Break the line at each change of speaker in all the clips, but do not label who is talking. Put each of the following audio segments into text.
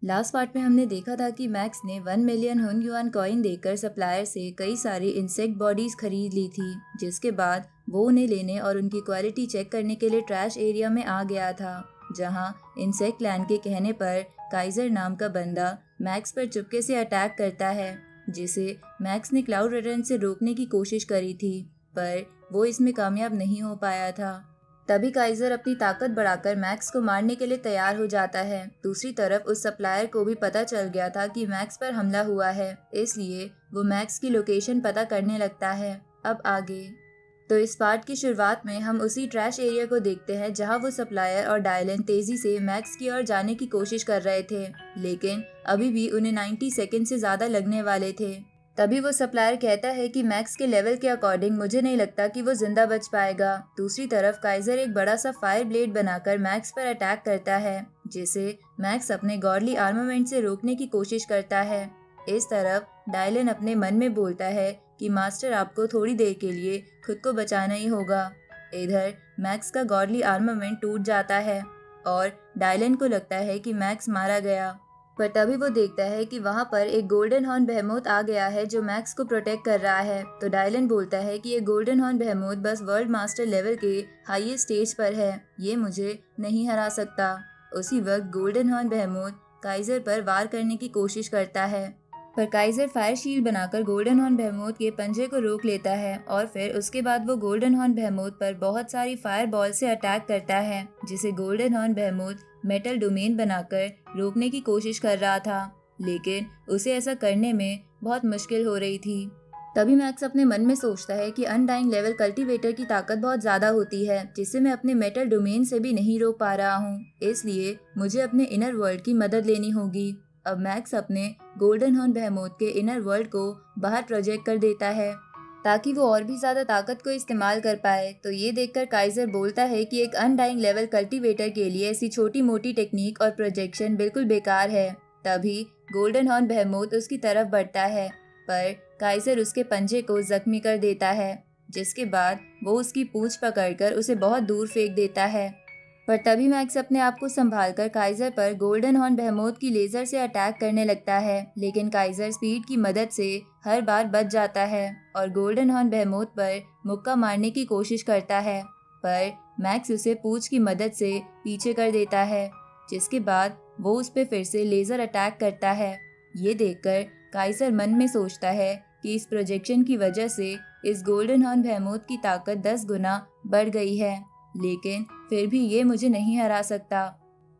Last part में हमने देखा था कि मैक्स ने 1 मिलियन हुन युआन कॉइन देकर सप्लायर से कई सारी इंसेक्ट बॉडीज खरीद ली थी, जिसके बाद वो उन्हें लेने और उनकी क्वालिटी चेक करने के लिए ट्रैश एरिया में आ गया था, जहां इंसेक्ट लैंड के कहने पर काइजर नाम का बंदा मैक्स पर चुपके से अटैक करता है, जिसे मैक्स ने क्लाउड रिटर्न से रोकने की कोशिश करी थी, पर वो इसमें कामयाब नहीं हो पाया था। तभी काइजर अपनी ताकत बढ़ाकर मैक्स को मारने के लिए तैयार हो जाता है। दूसरी तरफ उस सप्लायर को भी पता चल गया था कि मैक्स पर हमला हुआ है, इसलिए वो मैक्स की लोकेशन पता करने लगता है। अब आगे तो इस पार्ट की शुरुआत में हम उसी ट्रैश एरिया को देखते हैं जहां वो सप्लायर और डायलन तेजी से मैक्स की ओर जाने की कोशिश कर रहे थे, लेकिन अभी भी उन्हें 90 सेकंड से ज्यादा लगने वाले थे। तभी वो सप्लायर कहता है कि मैक्स के लेवल के अकॉर्डिंग मुझे नहीं लगता कि वो जिंदा बच पाएगा। दूसरी तरफ काइजर एक बड़ा सा फायर ब्लेड बनाकर मैक्स पर अटैक करता है, जिसे मैक्स अपने गॉडली आर्मामेंट से रोकने की कोशिश करता है। इस तरफ डायलन अपने मन में बोलता है कि मास्टर आपको थोड़ी देर के लिए खुद को बचाना ही होगा। इधर मैक्स का गॉडली आर्मामेंट टूट जाता है और डायलन को लगता है कि मैक्स मारा गया, पर तभी वो देखता है कि वहाँ पर एक गोल्डन हॉर्न बेहेमोथ आ गया है जो मैक्स को प्रोटेक्ट कर रहा है। तो डायलन बोलता है कि ये गोल्डन हॉर्न बेहेमोथ बस वर्ल्ड मास्टर लेवल के हाईएस्ट स्टेज पर है, ये मुझे नहीं हरा सकता। उसी वक्त गोल्डन हॉर्न बेहेमोथ काइजर पर वार करने की कोशिश करता है, पर काइजर फायर शील्ड बनाकर गोल्डन हॉर्न बेहेमोथ के पंजे को रोक लेता है और फिर उसके बाद वो गोल्डन हॉर्न बेहेमोथ पर बहुत सारी फायर बॉल से अटैक करता है, जिसे गोल्डन हॉर्न बेहेमोथ मेटल डोमेन बनाकर रोकने की कोशिश कर रहा था, लेकिन उसे ऐसा करने में बहुत मुश्किल हो रही थी। तभी मैक्स अपने मन में सोचता है कि अनडाइंग लेवल कल्टीवेटर की ताकत बहुत ज्यादा होती है, जिसे मैं अपने मेटल डोमेन से भी नहीं रोक पा रहा हूँ, इसलिए मुझे अपने इनर वर्ल्ड की मदद लेनी होगी। अब मैक्स अपने गोल्डन हॉर्न बेहेमोथ के इनर वर्ल्ड को बाहर प्रोजेक्ट कर देता है ताकि वो और भी ज्यादा ताकत को इस्तेमाल कर पाए। तो ये देखकर काइजर बोलता है कि एक अनडाइंग लेवल कल्टीवेटर के लिए ऐसी छोटी मोटी टेक्निक और प्रोजेक्शन बिल्कुल बेकार है। तभी गोल्डन हॉर्न बेहेमोथ उसकी तरफ बढ़ता है, पर काइजर उसके पंजे को जख्मी कर देता है, जिसके बाद वो उसकी पूंछ पकड़कर उसे बहुत दूर फेंक देता है। पर तभी मैक्स अपने आप को संभालकर काइजर पर गोल्डन हॉर्न बेहेमोथ की लेजर से अटैक करने लगता है, लेकिन काइजर स्पीड की मदद से हर बार बच जाता है और गोल्डन हॉर्न बेहेमोथ पर मुक्का मारने की कोशिश करता है, पर मैक्स उसे पूंछ की मदद से पीछे कर देता है, जिसके बाद वो उस पर फिर से लेजर अटैक करता है। ये देखकर काइजर मन में सोचता है कि इस प्रोजेक्शन की वजह से इस गोल्डन हॉर्न बेहेमोथ की ताकत 10 गुना बढ़ गई है, लेकिन फिर भी ये मुझे नहीं हरा सकता।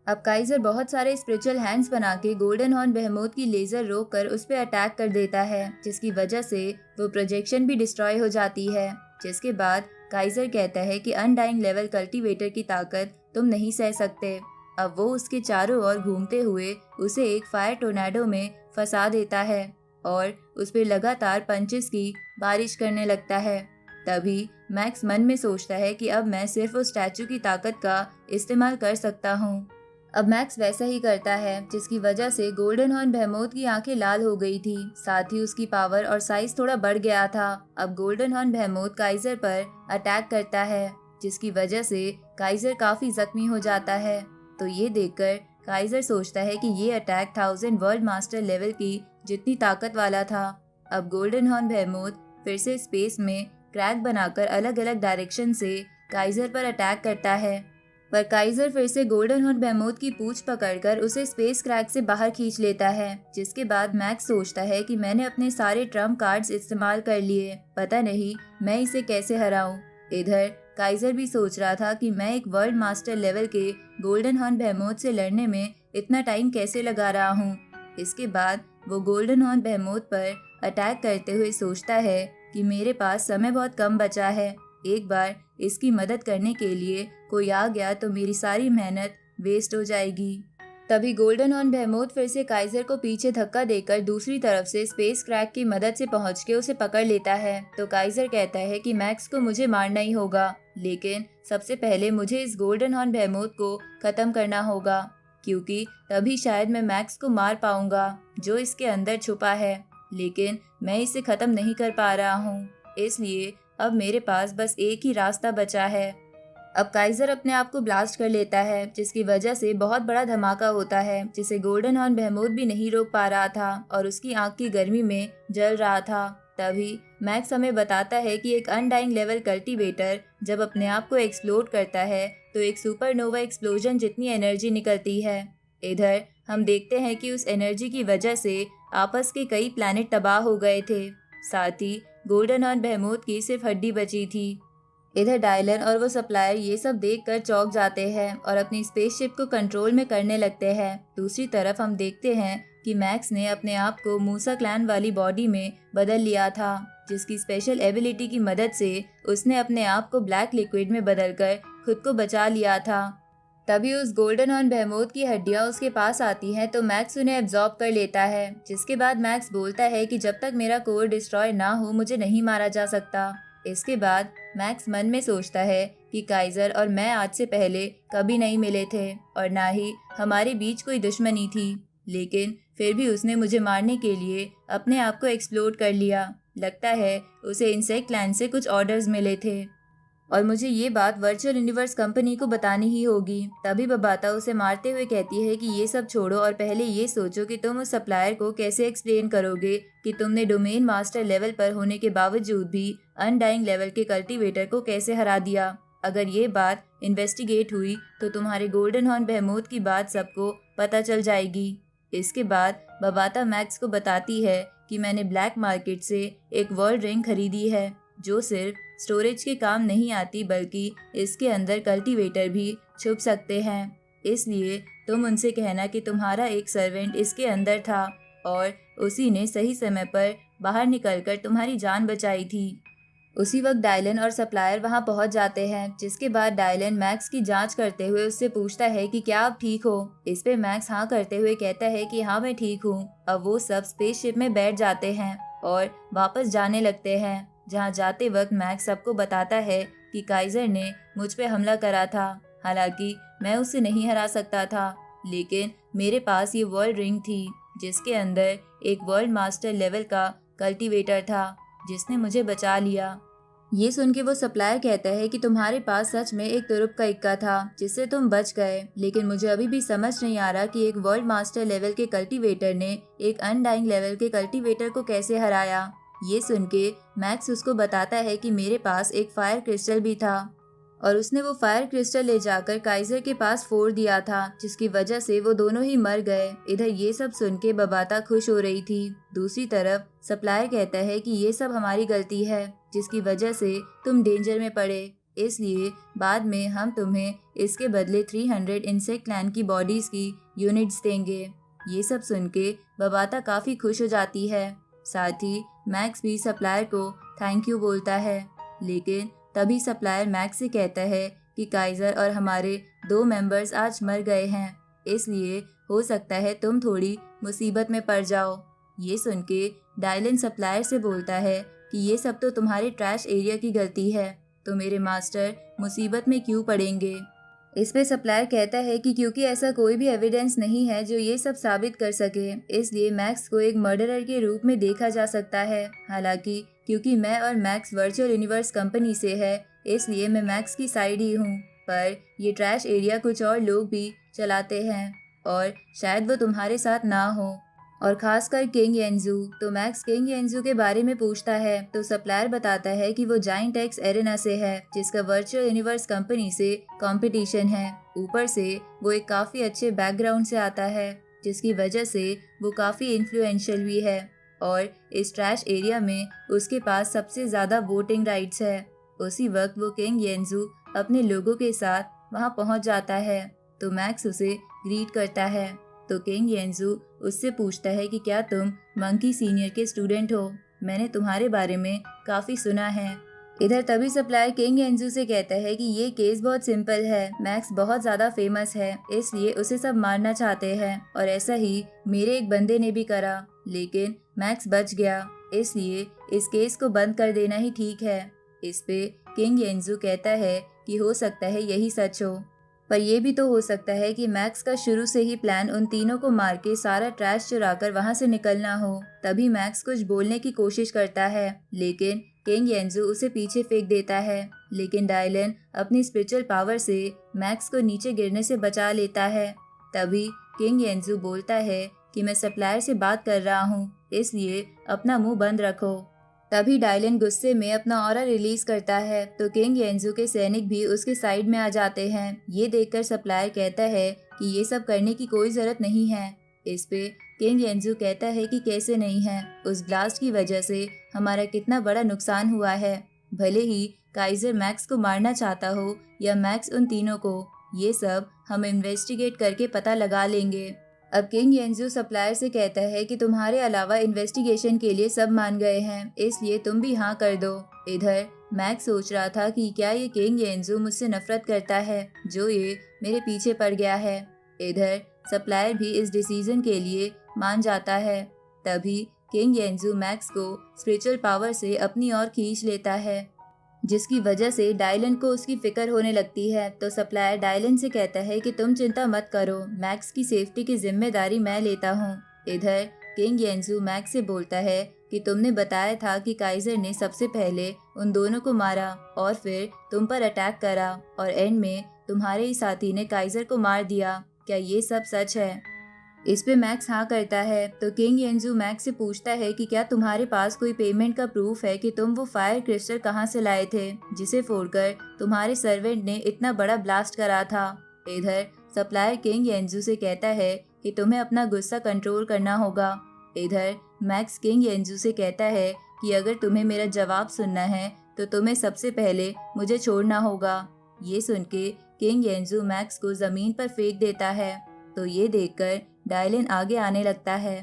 अब काइजर बहुत सारे स्पिरिचुअल हैंड्स बना के गोल्डन हॉर्न बेहेमोथ की लेजर रोक कर उस पर अटैक कर देता है, जिसकी वजह से वो प्रोजेक्शन भी डिस्ट्रॉय हो जाती है। जिसके बाद काइजर कहता है कि अनडाइंग लेवल कल्टीवेटर की ताकत तुम नहीं सह सकते। अब वो उसके चारों ओर घूमते हुए उसे एक फायर टोर्नेडो में फंसा देता है और उस पर लगातार पंचेस की बारिश करने लगता है। तभी मैक्स मन में सोचता है कि अब मैं सिर्फ उस स्टैचू की ताकत का इस्तेमाल कर सकता हूँ। अब मैक्स वैसा ही करता है, जिसकी वजह से गोल्डन हॉर्न बेहेमोथ की आंखें लाल हो गई थी, साथ ही उसकी पावर और साइज थोड़ा बढ़ गया था। अब गोल्डन हॉर्न बेहेमोथ काइजर पर अटैक करता है, जिसकी वजह से काइजर काफी जख्मी हो जाता है। तो ये देखकर काइजर सोचता है कि ये अटैक 1000 वर्ल्ड मास्टर लेवल की जितनी ताकत वाला था। अब गोल्डन हॉर्न बेहेमोथ फिर से स्पेस में क्रैक बनाकर अलग अलग डायरेक्शन से काइजर पर अटैक करता है, पर काइजर फिर से गोल्डन हॉर्न बेहेमोथ की पूंछ पकड़कर उसे स्पेस क्रैक से बाहर खींच लेता है। जिसके बाद मैक्स सोचता है कि मैंने अपने सारे ट्रम्प कार्ड्स इस्तेमाल कर लिए, पता नहीं मैं इसे कैसे हराऊं। इधर काइजर भी सोच रहा था कि मैं एक वर्ल्ड मास्टर लेवल के गोल्डन हॉर्न बेहेमोथ से लड़ने में इतना टाइम कैसे लगा रहा हूँ। इसके बाद वो गोल्डन हॉर्न बेहेमोथ पर अटैक करते हुए सोचता है कि मेरे पास समय बहुत कम बचा है, एक बार इसकी मदद करने के लिए कोई आ गया तो मेरी सारी मेहनत वेस्ट हो जाएगी। तभी गोल्डन हॉर्न बेहेमोथ फिर से काइजर को पीछे धक्का देकर दूसरी तरफ से स्पेस क्रैक की मदद से पहुंच के उसे पकड़ लेता है। तो काइजर कहता है कि मैक्स को मुझे मारना ही होगा, लेकिन सबसे पहले मुझे इस गोल्डन हॉर्न बेहेमोथ को खत्म करना होगा, क्योंकि तभी शायद मैं मैक्स को मार पाऊंगा जो इसके अंदर छुपा है, लेकिन मैं इसे खत्म नहीं कर पा रहा हूँ, इसलिए अब मेरे पास बस एक ही रास्ता बचा है। अब काइजर अपने आप को ब्लास्ट कर लेता है, जिसकी वजह से बहुत बड़ा धमाका होता है, जिसे गोल्डन हॉर्न बेहेमोथ भी नहीं रोक पा रहा था और उसकी आंख की गर्मी में जल रहा था। तभी मैक्स हमें बताता है कि एक अनडाइंग लेवल कल्टीवेटर जब अपने आप को एक्सप्लोड करता है तो एक सुपरनोवा एक्सप्लोजन जितनी एनर्जी निकलती है। इधर हम देखते हैं कि उस एनर्जी की वजह से आपस के कई प्लैनेट तबाह हो गए थे। साथ ही गोल्डन हॉर्न बेहेमोथ की सिर्फ हड्डी बची थी। इधर डायलन और वो सप्लायर ये सब देखकर चौंक जाते हैं और अपनी स्पेसशिप को कंट्रोल में करने लगते हैं। दूसरी तरफ हम देखते हैं कि मैक्स ने अपने आप को मूसा क्लैन वाली बॉडी में बदल लिया था, जिसकी स्पेशल एबिलिटी की मदद से उसने अपने आप को ब्लैक लिक्विड में बदलकर खुद को बचा लिया था। तभी उस गोल्डन हॉर्न बेहेमोथ की हड्डियां उसके पास आती हैं तो मैक्स उन्हें एब्जॉर्ब कर लेता है, जिसके बाद मैक्स बोलता है कि जब तक मेरा कोर डिस्ट्रॉय ना हो मुझे नहीं मारा जा सकता। इसके बाद मैक्स मन में सोचता है कि काइजर और मैं आज से पहले कभी नहीं मिले थे और ना ही हमारे बीच कोई दुश्मनी थी, लेकिन फिर भी उसने मुझे मारने के लिए अपने आप को एक्सप्लोड कर लिया। लगता है उसे इंसेक्ट लैंड से कुछ ऑर्डर्स मिले थे और मुझे ये बात वर्चुअल यूनिवर्स कंपनी को बतानी ही होगी। तभी बबाता उसे मारते हुए कहती है कि ये सब छोड़ो और पहले ये सोचो कि तुम उस सप्लायर को कैसे एक्सप्लेन करोगे कि तुमने डोमेन मास्टर लेवल पर होने के बावजूद भी अनडाइंग लेवल के कल्टीवेटर को कैसे हरा दिया। अगर ये बात इन्वेस्टिगेट हुई तो तुम्हारे गोल्डन हॉर्न बेहेमोथ की बात सबको पता चल जाएगी। इसके बाद बबाता मैक्स को बताती है कि मैंने ब्लैक मार्केट से एक वर्ल्ड रिंग खरीदी है जो सिर्फ स्टोरेज के काम नहीं आती बल्कि इसके अंदर कल्टीवेटर भी छुप सकते हैं। इसलिए तुम उनसे कहना कि तुम्हारा एक सर्वेंट इसके अंदर था और उसी ने सही समय पर बाहर निकलकर तुम्हारी जान बचाई थी। उसी वक्त डायलन और सप्लायर वहां पहुंच जाते हैं, जिसके बाद डायलन मैक्स की जांच करते हुए उससे पूछता है कि क्या आप ठीक हो। इस पे मैक्स हाँ करते हुए कहता है कि हाँ मैं ठीक हूँ। अब वो सब स्पेसशिप में बैठ जाते हैं और वापस जाने लगते हैं, जहाँ जाते वक्त मैक्स सबको बताता है कि काइजर ने मुझ पे हमला करा था। हालांकि मैं उसे नहीं हरा सकता था, लेकिन मेरे पास ये वर्ल्ड रिंग थी जिसके अंदर एक वर्ल्ड मास्टर लेवल का कल्टीवेटर था जिसने मुझे बचा लिया। ये सुन के वो सप्लायर कहता है कि तुम्हारे पास सच में एक तुरुप का इक्का था जिससे तुम बच गए, लेकिन मुझे अभी भी समझ नहीं आ रहा कि एक वर्ल्ड मास्टर लेवल के कल्टीवेटर ने एक अनडाइंग लेवल के कल्टीवेटर को कैसे हराया। ये सुन के मैक्स उसको बताता है कि मेरे पास एक फायर क्रिस्टल भी था और उसने वो फायर क्रिस्टल ले जाकर काइजर के पास फोड़ दिया था, जिसकी वजह से वो दोनों ही मर गए। इधर ये सब सुन के बबाता खुश हो रही थी। दूसरी तरफ सप्लायर कहता है कि ये सब हमारी गलती है जिसकी वजह से तुम डेंजर में पड़े, इसलिए बाद में हम तुम्हें इसके बदले 300 इंसेक्ट लैंड की बॉडीज की यूनिट्स देंगे। ये सब सुन के बबाता काफी खुश हो जाती है। साथ ही मैक्स भी सप्लायर को थैंक यू बोलता है, लेकिन तभी सप्लायर मैक्स से कहता है कि काइजर और हमारे 2 मेंबर्स आज मर गए हैं, इसलिए हो सकता है तुम थोड़ी मुसीबत में पड़ जाओ। ये सुन के डायलन सप्लायर से बोलता है कि ये सब तो तुम्हारे ट्रैश एरिया की गलती है, तो मेरे मास्टर मुसीबत में क्यों पड़ेंगे। इस पे सप्लायर कहता है कि क्योंकि ऐसा कोई भी एविडेंस नहीं है जो ये सब साबित कर सके, इसलिए मैक्स को एक मर्डरर के रूप में देखा जा सकता है। हालांकि क्योंकि मैं और मैक्स वर्चुअल यूनिवर्स कंपनी से है, इसलिए मैं मैक्स की साइड ही हूँ, पर ये ट्रैश एरिया कुछ और लोग भी चलाते हैं और शायद वो तुम्हारे साथ ना हो, और खासकर किंग येंजू। तो मैक्स किंग येंजू के बारे में पूछता है तो सप्लायर बताता है कि वो जाइंट एक्स एरेना से है, जिसका वर्चुअल यूनिवर्स कंपनी से कंपटीशन है। ऊपर से वो एक काफ़ी अच्छे बैकग्राउंड से आता है, जिसकी वजह से वो काफ़ी इन्फ्लुएंशियल भी है और इस ट्रैश एरिया में उसके पास सबसे ज़्यादा वोटिंग राइट्स है। उसी वक्त वो किंग येंजू अपने लोगों के साथ वहाँ पहुँच जाता है तो मैक्स उसे ग्रीट करता है। तो किंग येंजू उससे पूछता है कि क्या तुम मंकी सीनियर के स्टूडेंट हो, मैंने तुम्हारे बारे में काफ़ी सुना है। इधर तभी सप्लायर किंग येंजू से कहता है कि ये केस बहुत सिंपल है, मैक्स बहुत ज़्यादा फेमस है इसलिए उसे सब मारना चाहते हैं और ऐसा ही मेरे एक बंदे ने भी करा, लेकिन मैक्स बच गया, इसलिए इस केस को बंद कर देना ही ठीक है। इस पे किंग येंजू कहता है कि हो सकता है यही सच हो, पर यह भी तो हो सकता है कि मैक्स का शुरू से ही प्लान उन तीनों को मार के सारा ट्रैश चुराकर वहां से निकलना हो। तभी मैक्स कुछ बोलने की कोशिश करता है, लेकिन किंग येंजू उसे पीछे फेंक देता है। लेकिन डायलन अपनी स्पिरिचुअल पावर से मैक्स को नीचे गिरने से बचा लेता है। तभी किंग येंजू बोलता है कि मैं सप्लायर से बात कर रहा हूँ, इसलिए अपना मुंह बंद रखो। तभी डायलन गुस्से में अपना ऑरा रिलीज करता है तो किंग येंजू के सैनिक भी उसके साइड में आ जाते हैं। ये देखकर सप्लायर कहता है कि ये सब करने की कोई जरूरत नहीं है। इस पे किंग येंजू कहता है कि कैसे नहीं है, उस ब्लास्ट की वजह से हमारा कितना बड़ा नुकसान हुआ है। भले ही काइजर मैक्स को मारना चाहता हो या मैक्स उन तीनों को, ये सब हम इन्वेस्टिगेट करके पता लगा लेंगे। अब किंग येंजू सप्लायर से कहता है कि तुम्हारे अलावा इन्वेस्टिगेशन के लिए सब मान गए हैं, इसलिए तुम भी हाँ कर दो। इधर मैक्स सोच रहा था कि क्या ये किंग येंजू मुझसे नफरत करता है जो ये मेरे पीछे पड़ गया है। इधर सप्लायर भी इस डिसीजन के लिए मान जाता है। तभी किंग येंजू मैक्स को स्पिरिचुअल पावर से अपनी ओर खींच लेता है, जिसकी वजह से डायलन को उसकी फिक्र होने लगती है। तो सप्लायर डायलन से कहता है कि तुम चिंता मत करो, मैक्स की सेफ्टी की जिम्मेदारी मैं लेता हूँ। इधर किंग येंजू मैक्स से बोलता है कि तुमने बताया था कि काइजर ने सबसे पहले उन दोनों को मारा और फिर तुम पर अटैक करा और एंड में तुम्हारे ही साथी ने काइजर को मार दिया, क्या ये सब सच है? इस पे मैक्स हाँ करता है। तो किंग येंजू मैक्स से पूछता है कि क्या तुम्हारे पास कोई पेमेंट का प्रूफ है कि तुम वो फायर क्रिस्टल कहाँ से लाए थे जिसे फोड़कर तुम्हारे सर्वेंट ने इतना बड़ा ब्लास्ट करा था। इधर सप्लायर किंग येंजू से कहता है कि तुम्हें अपना गुस्सा कंट्रोल करना होगा। इधर मैक्स किंग येंजू से कहता है कि अगर तुम्हें मेरा जवाब सुनना है तो तुम्हें सबसे पहले मुझे छोड़ना होगा। ये सुन के किंग येंजू मैक्स को जमीन पर फेंक देता है। तो ये देखकर डायलन आगे आने लगता है,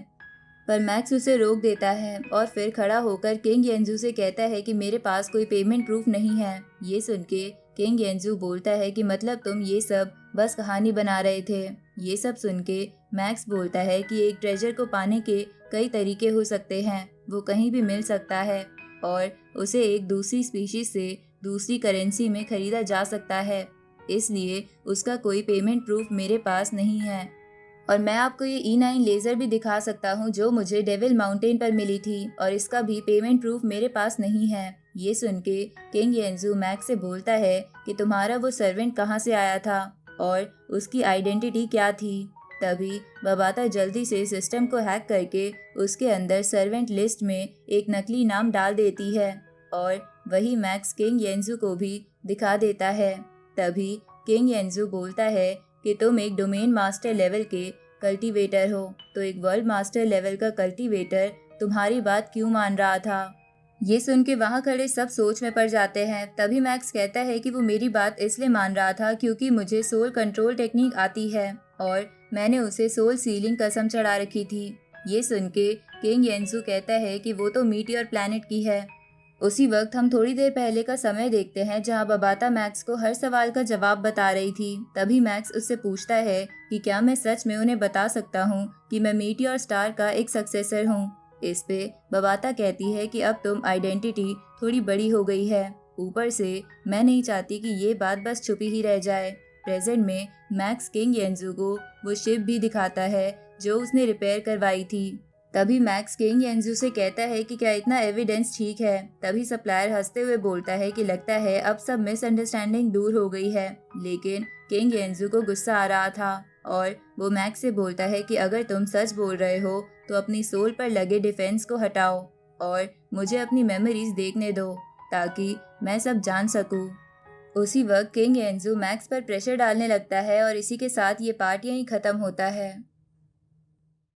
पर मैक्स उसे रोक देता है और फिर खड़ा होकर किंग येंजू से कहता है कि मेरे पास कोई पेमेंट प्रूफ नहीं है। ये सुन के किंग येंजू बोलता है कि मतलब तुम ये सब बस कहानी बना रहे थे। ये सब सुन के मैक्स बोलता है कि एक ट्रेजर को पाने के कई तरीके हो सकते हैं, वो कहीं भी मिल सकता है और उसे एक दूसरी स्पीशीज से दूसरी करेंसी में खरीदा जा सकता है, इसलिए उसका कोई पेमेंट प्रूफ मेरे पास नहीं है। और मैं आपको ये E9 लेज़र भी दिखा सकता हूँ जो मुझे डेविल माउंटेन पर मिली थी और इसका भी पेमेंट प्रूफ मेरे पास नहीं है। ये सुन के किंग येंजू मैक्स से बोलता है कि तुम्हारा वो सर्वेंट कहाँ से आया था और उसकी आइडेंटिटी क्या थी। तभी बबाता जल्दी से सिस्टम को हैक करके उसके अंदर सर्वेंट लिस्ट में एक नकली नाम डाल देती है और वही मैक्स किंग येंजू को भी दिखा देता है। तभी किंग येंजू बोलता है कि तुम एक डोमेन मास्टर लेवल के कल्टीवेटर हो, तो एक वर्ल्ड मास्टर लेवल का कल्टीवेटर तुम्हारी बात क्यों मान रहा था। ये सुन के वहाँ खड़े सब सोच में पड़ जाते हैं। तभी मैक्स कहता है कि वो मेरी बात इसलिए मान रहा था क्योंकि मुझे सोल कंट्रोल टेक्निक आती है और मैंने उसे सोल सीलिंग कसम चढ़ा रखी थी। ये सुन के किंग येंजू कहता है कि वो तो मीटियोर प्लैनेट की है। उसी वक्त हम थोड़ी देर पहले का समय देखते हैं जहां बबाता मैक्स को हर सवाल का जवाब बता रही थी। तभी मैक्स उससे पूछता है कि क्या मैं सच में उन्हें बता सकता हूं कि मैं मीटियोर स्टार का एक सक्सेसर हूं। इस पे बबाता कहती है कि अब तुम आइडेंटिटी थोड़ी बड़ी हो गई है, ऊपर से मैं नहीं चाहती कि ये बात बस छुपी ही रह जाए। प्रेजेंट में मैक्स किंग येंजू को वो शिप भी दिखाता है जो उसने रिपेयर करवाई थी। तभी मैक्स किंग येंजू से कहता है कि क्या इतना एविडेंस ठीक है। तभी सप्लायर हंसते हुए बोलता है कि लगता है अब सब मिसअंडरस्टैंडिंग दूर हो गई है। लेकिन किंग येंजू को गुस्सा आ रहा था और वो मैक्स से बोलता है कि अगर तुम सच बोल रहे हो तो अपनी सोल पर लगे डिफेंस को हटाओ और मुझे अपनी मेमोरीज देखने दो ताकि मैं सब जान सकूं। उसी वक्त किंग येंजू मैक्स पर प्रेशर डालने लगता है और इसी के साथ ये पार्ट यहीं खत्म होता है।